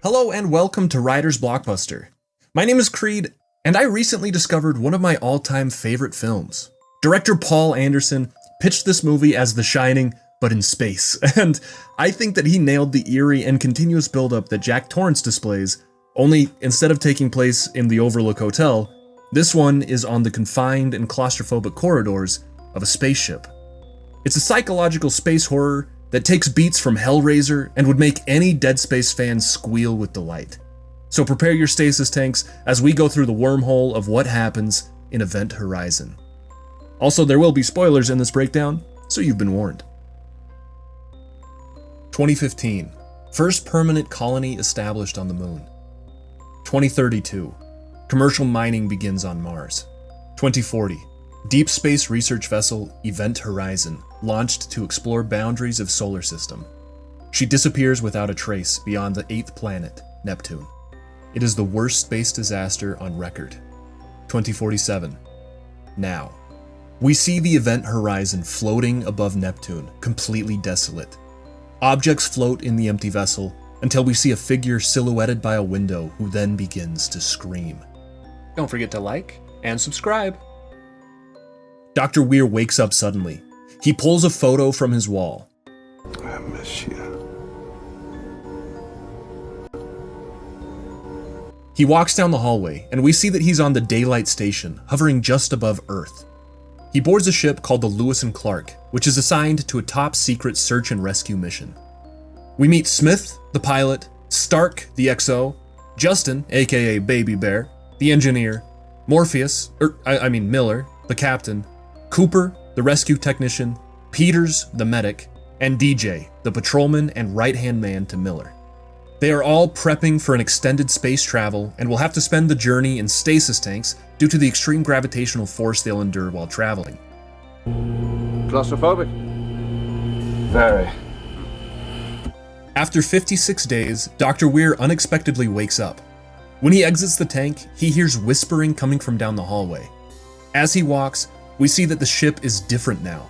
Hello and welcome to Writer's BlockBuster. My name is Creed, and I recently discovered one of my all-time favorite films. Director Paul Anderson pitched this movie as The Shining, but in space, and I think that he nailed the eerie and continuous buildup that Jack Torrance displays, only instead of taking place in the Overlook Hotel, this one is on the confined and claustrophobic corridors of a spaceship. It's a psychological space horror that takes beats from Hellraiser and would make any Dead Space fan squeal with delight. So prepare your stasis tanks as we go through the wormhole of what happens in Event Horizon. Also, there will be spoilers in this breakdown, so you've been warned. 2015. First permanent colony established on the moon. 2032. Commercial mining begins on Mars. 2040. Deep space research vessel Event Horizon launched to explore boundaries of solar system. She disappears without a trace beyond the 8th planet, Neptune. It is the worst space disaster on record. 2047. Now, we see the Event Horizon floating above Neptune, completely desolate. Objects float in the empty vessel until we see a figure silhouetted by a window who then begins to scream. Don't forget to like and subscribe. Dr. Weir wakes up suddenly. He pulls a photo from his wall. I miss you. He walks down the hallway, and we see that he's on the Daylight Station, hovering just above Earth. He boards a ship called the Lewis and Clark, which is assigned to a top-secret search and rescue mission. We meet Smith, the pilot, Stark, the XO, Justin, aka Baby Bear, the engineer, Morpheus, Miller, the captain, Cooper, the rescue technician, Peters, the medic, and DJ, the patrolman and right-hand man to Miller. They are all prepping for an extended space travel and will have to spend the journey in stasis tanks due to the extreme gravitational force they'll endure while traveling. Claustrophobic? Very. After 56 days, Dr. Weir unexpectedly wakes up. When he exits the tank, he hears whispering coming from down the hallway. As he walks, we see that the ship is different now.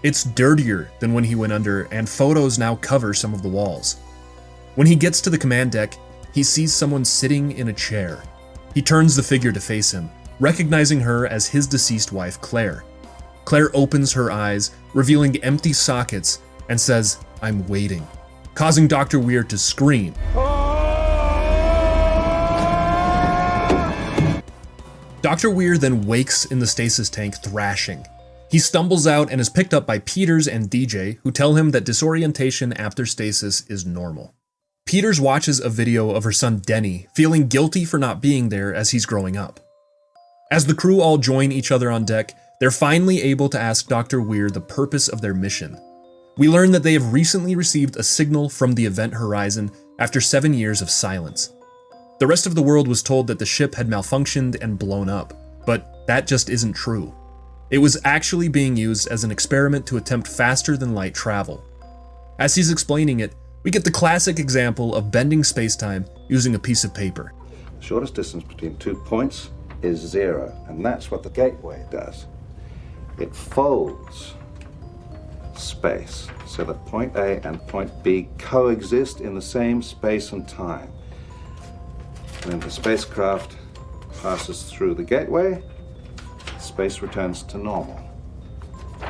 It's dirtier than when he went under, and photos now cover some of the walls. When he gets to the command deck, he sees someone sitting in a chair. He turns the figure to face him, recognizing her as his deceased wife, Claire. Claire opens her eyes, revealing empty sockets, and says, "I'm waiting," causing Dr. Weir to scream. Dr. Weir then wakes in the stasis tank thrashing. He stumbles out and is picked up by Peters and DJ, who tell him that disorientation after stasis is normal. Peters watches a video of her son Denny, feeling guilty for not being there as he's growing up. As the crew all join each other on deck, they're finally able to ask Dr. Weir the purpose of their mission. We learn that they have recently received a signal from the Event Horizon after 7 years of silence. The rest of the world was told that the ship had malfunctioned and blown up, but that just isn't true. It was actually being used as an experiment to attempt faster than light travel. As he's explaining it, we get the classic example of bending spacetime using a piece of paper. The shortest distance between 2 points is 0, and that's what the gateway does. It folds space so that point A and point B coexist in the same space and time. When the spacecraft passes through the gateway, space returns to normal.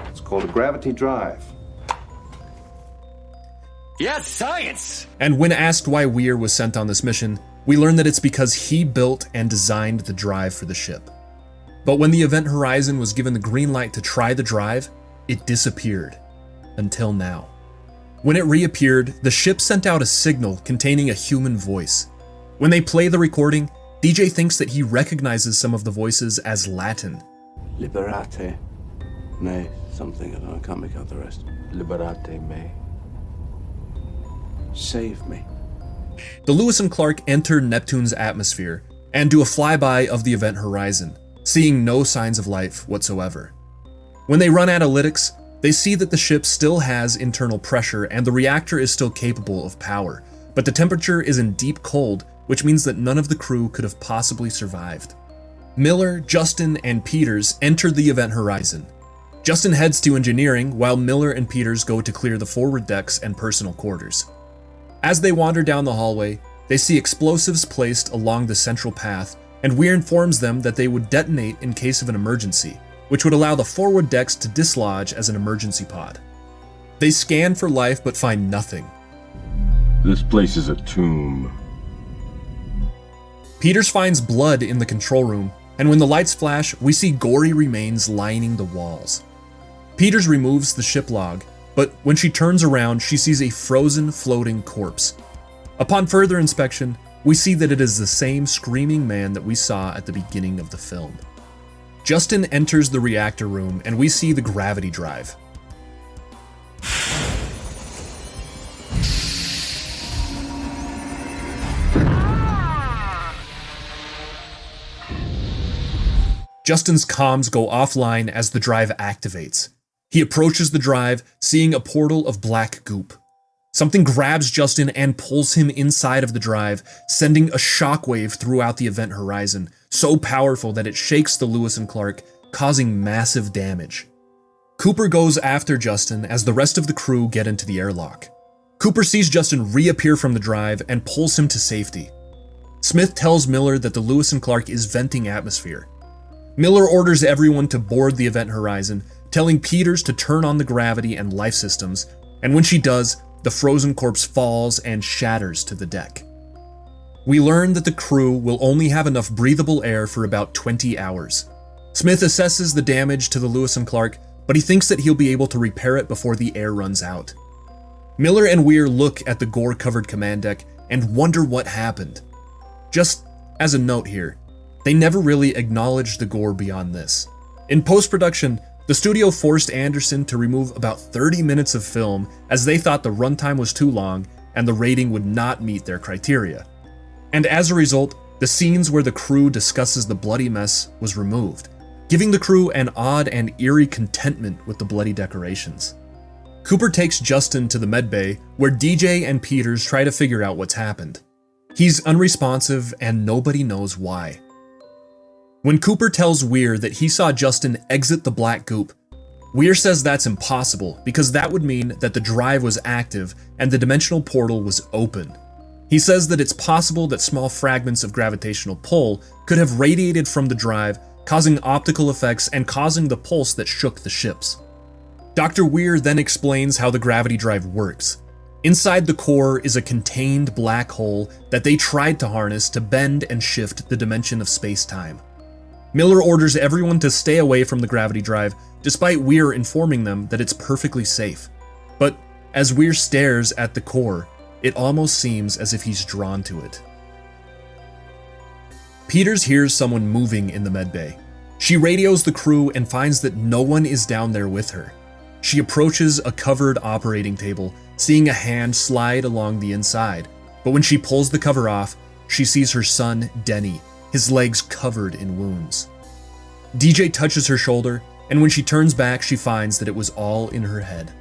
It's called a gravity drive. Yes, science! And when asked why Weir was sent on this mission, we learn that it's because he built and designed the drive for the ship. But when the Event Horizon was given the green light to try the drive, it disappeared. Until now. When it reappeared, the ship sent out a signal containing a human voice. When they play the recording, DJ thinks that he recognizes some of the voices as Latin. Liberate me. Something, I can't make out the rest. Liberate me. Save me. The Lewis and Clark enter Neptune's atmosphere and do a flyby of the Event Horizon, seeing no signs of life whatsoever. When they run analytics, they see that the ship still has internal pressure and the reactor is still capable of power, but the temperature is in deep cold, which means that none of the crew could have possibly survived. Miller, Justin, and Peters enter the Event Horizon. Justin heads to engineering, while Miller and Peters go to clear the forward decks and personal quarters. As they wander down the hallway, they see explosives placed along the central path, and Weir informs them that they would detonate in case of an emergency, which would allow the forward decks to dislodge as an emergency pod. They scan for life but find nothing. This place is a tomb. Peters finds blood in the control room, and when the lights flash, we see gory remains lining the walls. Peters removes the ship log, but when she turns around, she sees a frozen, floating corpse. Upon further inspection, we see that it is the same screaming man that we saw at the beginning of the film. Justin enters the reactor room, and we see the gravity drive. Justin's comms go offline as the drive activates. He approaches the drive, seeing a portal of black goop. Something grabs Justin and pulls him inside of the drive, sending a shockwave throughout the event horizon, so powerful that it shakes the Lewis and Clark, causing massive damage. Cooper goes after Justin as the rest of the crew get into the airlock. Cooper sees Justin reappear from the drive and pulls him to safety. Smith tells Miller that the Lewis and Clark is venting atmosphere. Miller orders everyone to board the event horizon, telling Peters to turn on the gravity and life systems, and when she does, the frozen corpse falls and shatters to the deck. We learn that the crew will only have enough breathable air for about 20 hours. Smith assesses the damage to the Lewis and Clark, but he thinks that he'll be able to repair it before the air runs out. Miller and Weir look at the gore-covered command deck and wonder what happened. Just as a note here, they never really acknowledged the gore beyond this. In post-production, the studio forced Anderson to remove about 30 minutes of film as they thought the runtime was too long and the rating would not meet their criteria. And as a result, the scenes where the crew discusses the bloody mess was removed, giving the crew an odd and eerie contentment with the bloody decorations. Cooper takes Justin to the medbay, where DJ and Peters try to figure out what's happened. He's unresponsive and nobody knows why. When Cooper tells Weir that he saw Justin exit the black goop, Weir says that's impossible because that would mean that the drive was active and the dimensional portal was open. He says that it's possible that small fragments of gravitational pull could have radiated from the drive, causing optical effects and causing the pulse that shook the ships. Dr. Weir then explains how the gravity drive works. Inside the core is a contained black hole that they tried to harness to bend and shift the dimension of space-time. Miller orders everyone to stay away from the gravity drive, despite Weir informing them that it's perfectly safe. But as Weir stares at the core, it almost seems as if he's drawn to it. Peters hears someone moving in the medbay. She radios the crew and finds that no one is down there with her. She approaches a covered operating table, seeing a hand slide along the inside, but when she pulls the cover off, she sees her son, Denny, his legs covered in wounds. DJ touches her shoulder, and when she turns back, she finds that it was all in her head.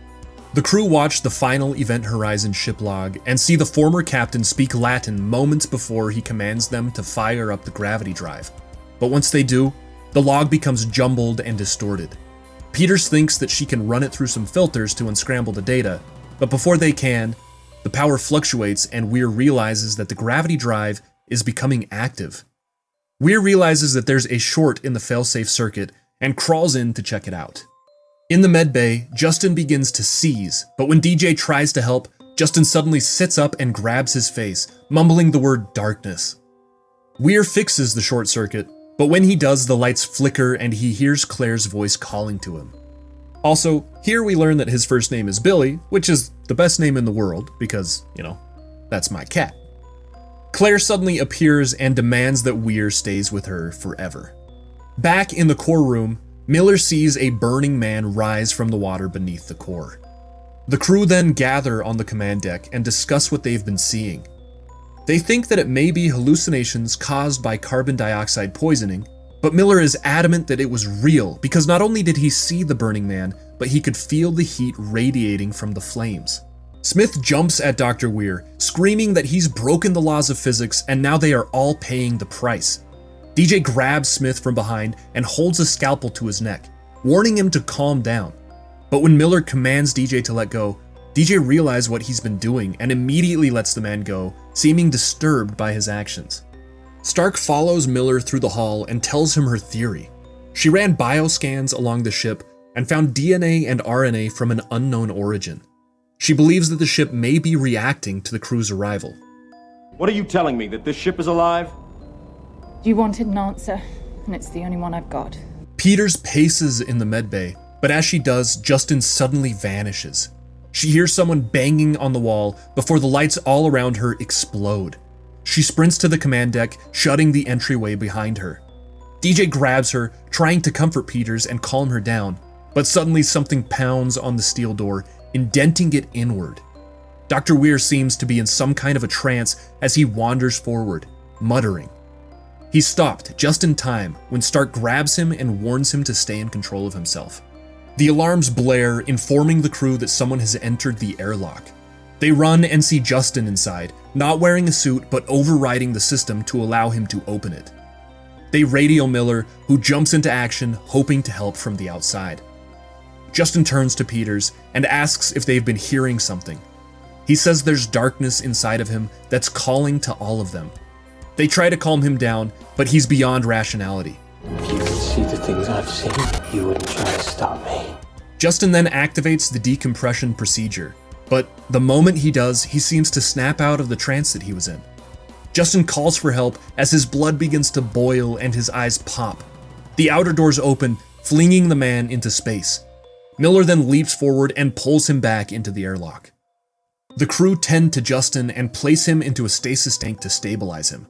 The crew watch the final Event Horizon ship log and see the former captain speak Latin moments before he commands them to fire up the gravity drive. But once they do, the log becomes jumbled and distorted. Peters thinks that she can run it through some filters to unscramble the data, but before they can, the power fluctuates and Weir realizes that the gravity drive is becoming active. Weir realizes that there's a short in the failsafe circuit and crawls in to check it out. In the medbay, Justin begins to seize, but when DJ tries to help, Justin suddenly sits up and grabs his face, mumbling the word darkness. Weir fixes the short circuit, but when he does, the lights flicker and he hears Claire's voice calling to him. Also, here we learn that his first name is Billy, which is the best name in the world because, that's my cat. Claire suddenly appears and demands that Weir stays with her forever. Back in the core room, Miller sees a burning man rise from the water beneath the core. The crew then gather on the command deck and discuss what they've been seeing. They think that it may be hallucinations caused by carbon dioxide poisoning, but Miller is adamant that it was real because not only did he see the burning man, but he could feel the heat radiating from the flames. Smith jumps at Dr. Weir, screaming that he's broken the laws of physics and now they are all paying the price. DJ grabs Smith from behind and holds a scalpel to his neck, warning him to calm down. But when Miller commands DJ to let go, DJ realizes what he's been doing and immediately lets the man go, seeming disturbed by his actions. Stark follows Miller through the hall and tells him her theory. She ran bioscans along the ship and found DNA and RNA from an unknown origin. She believes that the ship may be reacting to the crew's arrival. What are you telling me, that this ship is alive? You wanted an answer, and it's the only one I've got. Peters paces in the medbay, but as she does, Justin suddenly vanishes. She hears someone banging on the wall before the lights all around her explode. She sprints to the command deck, shutting the entryway behind her. DJ grabs her, trying to comfort Peters and calm her down, but suddenly something pounds on the steel door, indenting it inward. Dr. Weir seems to be in some kind of a trance as he wanders forward, muttering. He's stopped just in time when Stark grabs him and warns him to stay in control of himself. The alarms blare, informing the crew that someone has entered the airlock. They run and see Justin inside, not wearing a suit but overriding the system to allow him to open it. They radio Miller, who jumps into action, hoping to help from the outside. Justin turns to Peters and asks if they've been hearing something. He says there's darkness inside of him that's calling to all of them. They try to calm him down, but he's beyond rationality. If you could see the things I've seen, you wouldn't try to stop me. Justin then activates the decompression procedure, but the moment he does, he seems to snap out of the trance that he was in. Justin calls for help as his blood begins to boil and his eyes pop. The outer doors open, flinging the man into space. Miller then leaps forward and pulls him back into the airlock. The crew tend to Justin and place him into a stasis tank to stabilize him.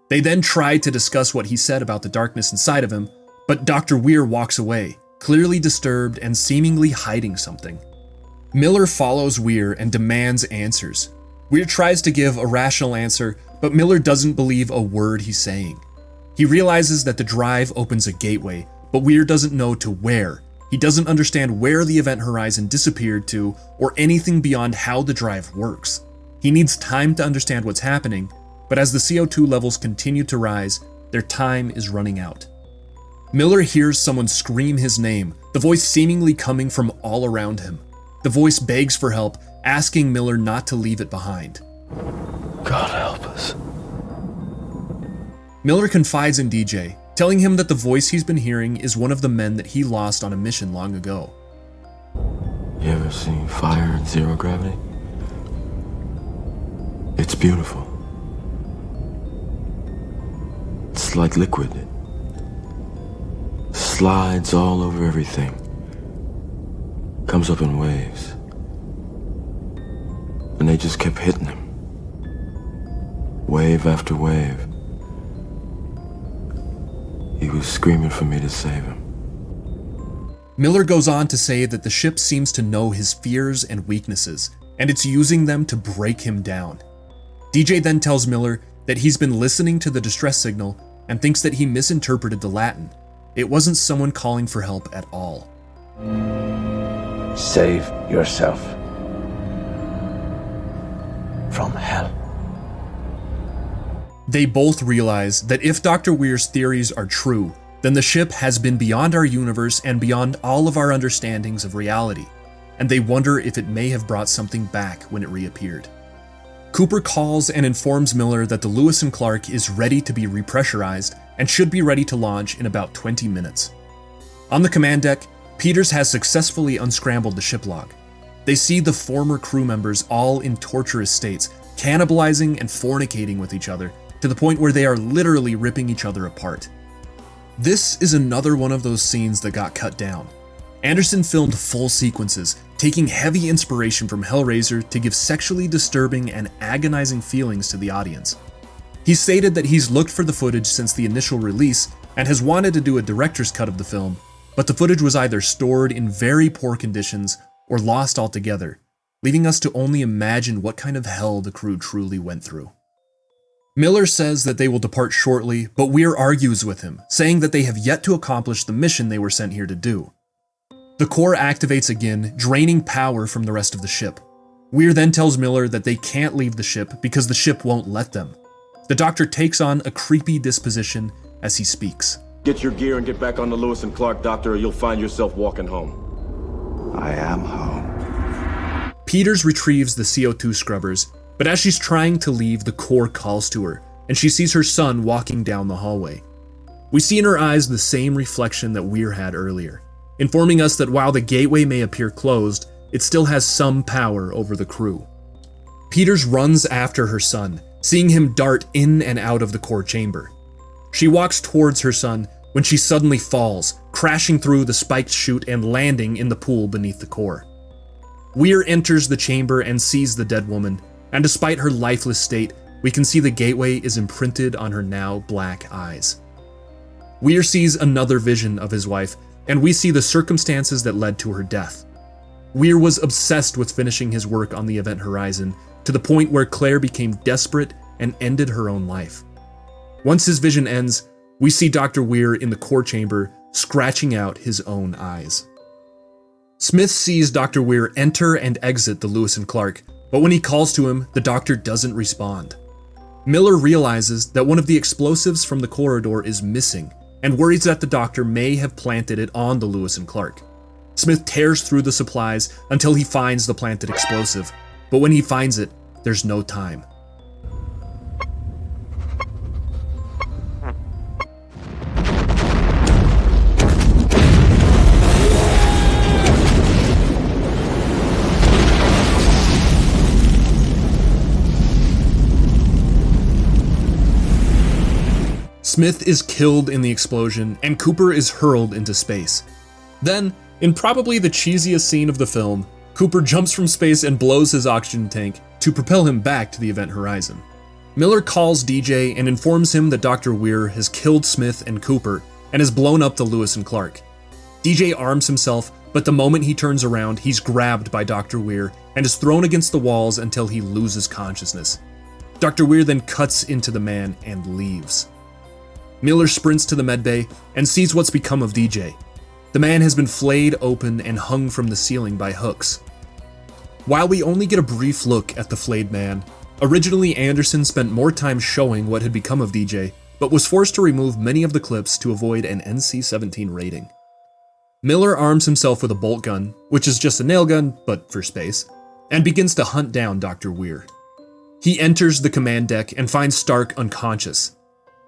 They then try to discuss what he said about the darkness inside of him, but Dr. Weir walks away, clearly disturbed and seemingly hiding something. Miller follows Weir and demands answers. Weir tries to give a rational answer, but Miller doesn't believe a word he's saying. He realizes that the drive opens a gateway, but Weir doesn't know to where. He doesn't understand where the event horizon disappeared to or anything beyond how the drive works. He needs time to understand what's happening, but as the CO2 levels continue to rise, their time is running out. Miller hears someone scream his name, the voice seemingly coming from all around him. The voice begs for help, asking Miller not to leave it behind. God help us. Miller confides in DJ, telling him that the voice he's been hearing is one of the men that he lost on a mission long ago. You ever seen fire in zero gravity? It's beautiful. It's like liquid. It slides all over everything. Comes up in waves. And they just kept hitting him. Wave after wave. He was screaming for me to save him. Miller goes on to say that the ship seems to know his fears and weaknesses, and it's using them to break him down. DJ then tells Miller that he's been listening to the distress signal and thinks that he misinterpreted the Latin. It wasn't someone calling for help at all. Save yourself from hell. They both realize that if Dr. Weir's theories are true, then the ship has been beyond our universe and beyond all of our understandings of reality, and they wonder if it may have brought something back when it reappeared. Cooper calls and informs Miller that the Lewis and Clark is ready to be repressurized and should be ready to launch in about 20 minutes. On the command deck, Peters has successfully unscrambled the ship log. They see the former crew members all in torturous states, cannibalizing and fornicating with each other, to the point where they are literally ripping each other apart. This is another one of those scenes that got cut down. Anderson filmed full sequences, taking heavy inspiration from Hellraiser to give sexually disturbing and agonizing feelings to the audience. He stated that he's looked for the footage since the initial release and has wanted to do a director's cut of the film, but the footage was either stored in very poor conditions or lost altogether, leaving us to only imagine what kind of hell the crew truly went through. Miller says that they will depart shortly, but Weir argues with him, saying that they have yet to accomplish the mission they were sent here to do. The core activates again, draining power from the rest of the ship. Weir then tells Miller that they can't leave the ship because the ship won't let them. The doctor takes on a creepy disposition as he speaks. Get your gear and get back on the Lewis and Clark, Doctor, or you'll find yourself walking home. I am home. Peters retrieves the CO2 scrubbers, but as she's trying to leave, the core calls to her, and she sees her son walking down the hallway. We see in her eyes the same reflection that Weir had earlier, informing us that while the gateway may appear closed, it still has some power over the crew. Peters runs after her son, seeing him dart in and out of the core chamber. She walks towards her son when she suddenly falls, crashing through the spiked chute and landing in the pool beneath the core. Weir enters the chamber and sees the dead woman, and despite her lifeless state, we can see the gateway is imprinted on her now black eyes. Weir sees another vision of his wife, and we see the circumstances that led to her death. Weir was obsessed with finishing his work on the Event Horizon, to the point where Claire became desperate and ended her own life. Once his vision ends, we see Dr. Weir in the core chamber, scratching out his own eyes. Smith sees Dr. Weir enter and exit the Lewis and Clark, but when he calls to him, the doctor doesn't respond. Miller realizes that one of the explosives from the corridor is missing, and worries that the doctor may have planted it on the Lewis and Clark. Smith tears through the supplies until he finds the planted explosive, but when he finds it, there's no time. Smith is killed in the explosion, and Cooper is hurled into space. Then, in probably the cheesiest scene of the film, Cooper jumps from space and blows his oxygen tank to propel him back to the Event Horizon. Miller calls DJ and informs him that Dr. Weir has killed Smith and Cooper and has blown up the Lewis and Clark. DJ arms himself, but the moment he turns around, he's grabbed by Dr. Weir and is thrown against the walls until he loses consciousness. Dr. Weir then cuts into the man and leaves. Miller sprints to the medbay and sees what's become of DJ. The man has been flayed open and hung from the ceiling by hooks. While we only get a brief look at the flayed man, originally Anderson spent more time showing what had become of DJ, but was forced to remove many of the clips to avoid an NC-17 rating. Miller arms himself with a bolt gun, which is just a nail gun, but for space, and begins to hunt down Dr. Weir. He enters the command deck and finds Stark unconscious.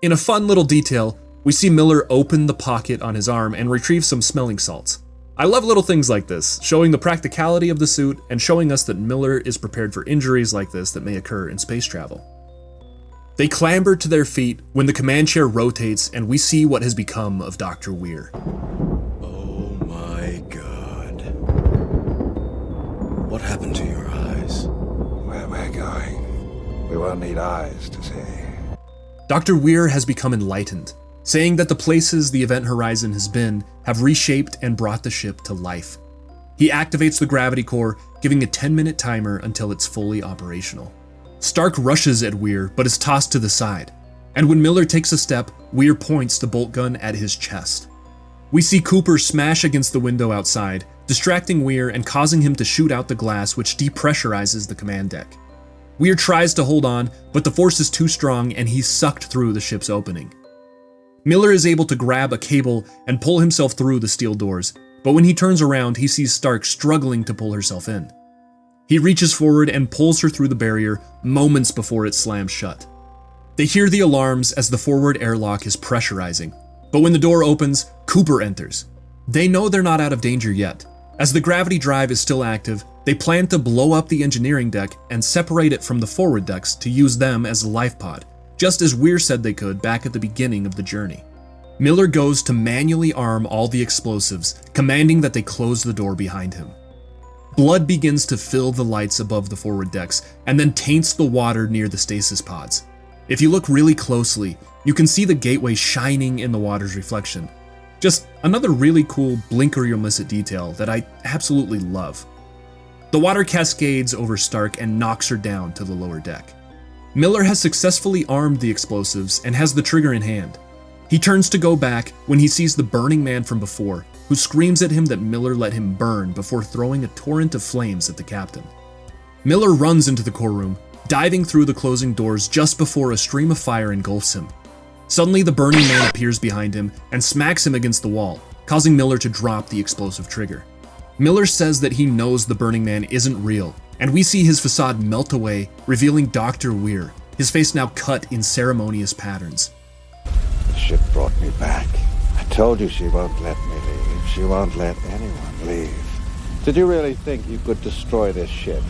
In a fun little detail, we see Miller open the pocket on his arm and retrieve some smelling salts. I love little things like this, showing the practicality of the suit and showing us that Miller is prepared for injuries like this that may occur in space travel. They clamber to their feet when the command chair rotates and we see what has become of Dr. Weir. Oh my God. What happened to your eyes? Where we're going, we won't need eyes to see. Dr. Weir has become enlightened, saying that the places the Event Horizon has been have reshaped and brought the ship to life. He activates the gravity core, giving a 10-minute timer until it's fully operational. Stark rushes at Weir, but is tossed to the side, and when Miller takes a step, Weir points the bolt gun at his chest. We see Cooper smash against the window outside, distracting Weir and causing him to shoot out the glass, which depressurizes the command deck. Weir tries to hold on, but the force is too strong and he's sucked through the ship's opening. Miller is able to grab a cable and pull himself through the steel doors, but when he turns around, he sees Stark struggling to pull herself in. He reaches forward and pulls her through the barrier moments before it slams shut. They hear the alarms as the forward airlock is pressurizing, but when the door opens, Cooper enters. They know they're not out of danger yet. As the gravity drive is still active, they plan to blow up the engineering deck and separate it from the forward decks to use them as a life pod, just as Weir said they could back at the beginning of the journey. Miller goes to manually arm all the explosives, commanding that they close the door behind him. Blood begins to fill the lights above the forward decks and then taints the water near the stasis pods. If you look really closely, you can see the gateway shining in the water's reflection. Just another really cool blink or you'll miss it detail that I absolutely love. The water cascades over Stark and knocks her down to the lower deck. Miller has successfully armed the explosives and has the trigger in hand. He turns to go back when he sees the burning man from before, who screams at him that Miller let him burn before throwing a torrent of flames at the captain. Miller runs into the core room, diving through the closing doors just before a stream of fire engulfs him. Suddenly, the burning man appears behind him and smacks him against the wall, causing Miller to drop the explosive trigger. Miller says that he knows the burning man isn't real, and we see his facade melt away, revealing Dr. Weir, his face now cut in ceremonious patterns. The ship brought me back. I told you she won't let me leave. She won't let anyone leave. Did you really think you could destroy this ship?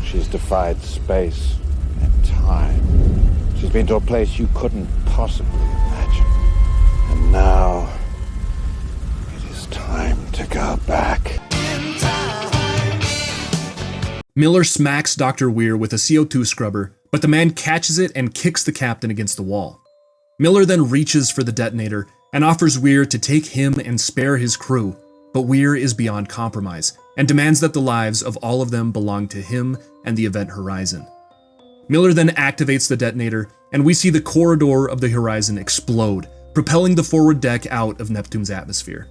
She's defied space and time. She's been to a place you couldn't possibly imagine. And now, it is time to go back. Miller smacks Dr. Weir with a CO2 scrubber, but the man catches it and kicks the captain against the wall. Miller then reaches for the detonator and offers Weir to take him and spare his crew, but Weir is beyond compromise and demands that the lives of all of them belong to him and the Event Horizon. Miller then activates the detonator, and we see the corridor of the Horizon explode, propelling the forward deck out of Neptune's atmosphere.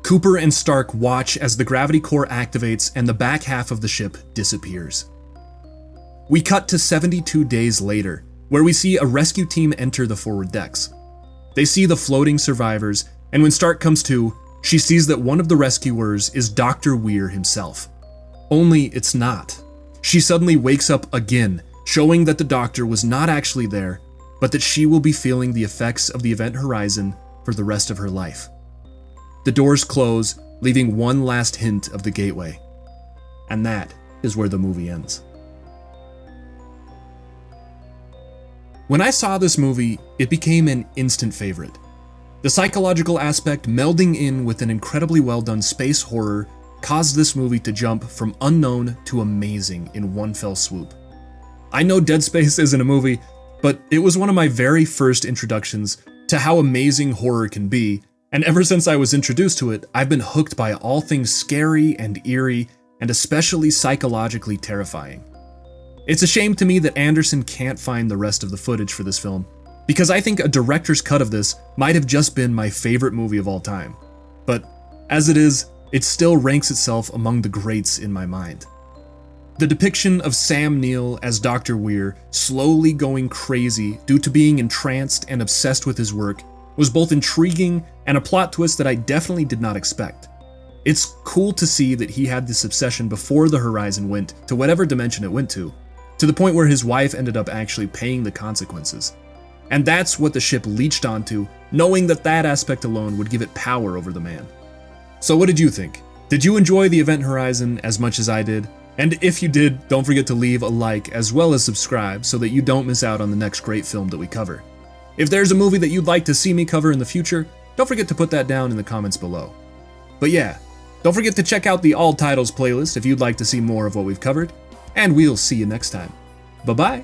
Cooper and Stark watch as the gravity core activates and the back half of the ship disappears. We cut to 72 days later, where we see a rescue team enter the forward decks. They see the floating survivors, and when Stark comes to, she sees that one of the rescuers is Dr. Weir himself. Only it's not. She suddenly wakes up again, showing that the Doctor was not actually there, but that she will be feeling the effects of the Event Horizon for the rest of her life. The doors close, leaving one last hint of the gateway. And that is where the movie ends. When I saw this movie, it became an instant favorite. The psychological aspect melding in with an incredibly well-done space horror caused this movie to jump from unknown to amazing in one fell swoop. I know Dead Space isn't a movie, but it was one of my very first introductions to how amazing horror can be, and ever since I was introduced to it, I've been hooked by all things scary and eerie, and especially psychologically terrifying. It's a shame to me that Anderson can't find the rest of the footage for this film, because I think a director's cut of this might have just been my favorite movie of all time. But as it is, it still ranks itself among the greats in my mind. The depiction of Sam Neill as Dr. Weir slowly going crazy due to being entranced and obsessed with his work was both intriguing and a plot twist that I definitely did not expect. It's cool to see that he had this obsession before the Horizon went to whatever dimension it went to the point where his wife ended up actually paying the consequences. And that's what the ship leached onto, knowing that that aspect alone would give it power over the man. So what did you think? Did you enjoy the Event Horizon as much as I did? And if you did, don't forget to leave a like as well as subscribe so that you don't miss out on the next great film that we cover. If there's a movie that you'd like to see me cover in the future, don't forget to put that down in the comments below. But yeah, don't forget to check out the All Titles playlist if you'd like to see more of what we've covered, and we'll see you next time. Bye-bye!